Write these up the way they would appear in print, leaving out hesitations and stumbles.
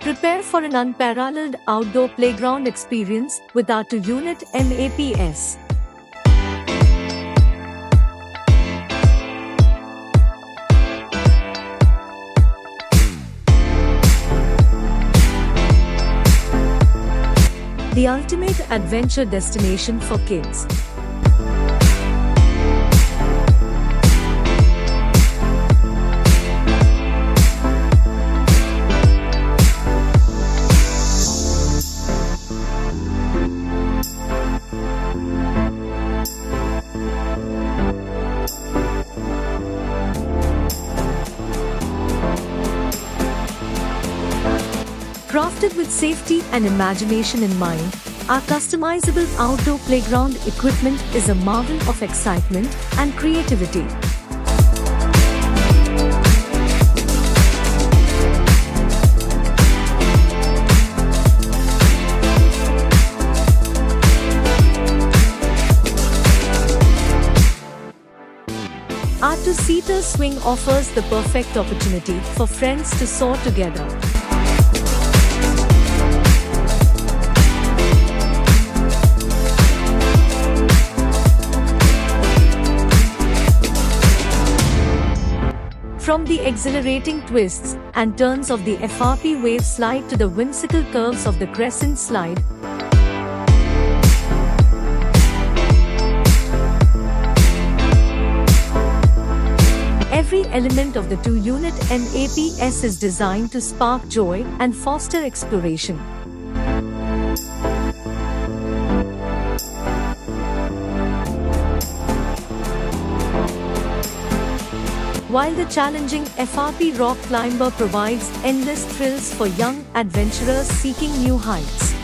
Prepare for an unparalleled outdoor playground experience with our 2-unit MAPS. The ultimate adventure destination for kids. Crafted with safety and imagination in mind, our customizable outdoor playground equipment is a marvel of excitement and creativity. Our 2-seater swing offers the perfect opportunity for friends to soar together. From the exhilarating twists and turns of the FRP wave slide to the whimsical curves of the crescent slide, every element of the 2-unit MAPS is designed to spark joy and foster exploration. While the challenging FRP Rock Climber provides endless thrills for young adventurers seeking new heights.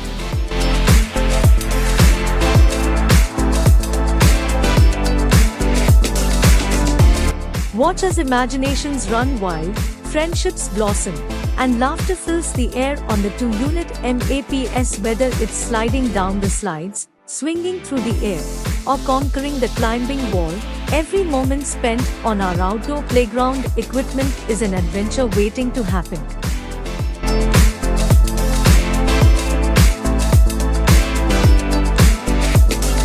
Watch as imaginations run wild, friendships blossom, and laughter fills the air on the 2-unit MAPS, whether it's sliding down the slides, swinging through the air, or conquering the climbing wall. Every moment spent on our outdoor playground equipment is an adventure waiting to happen.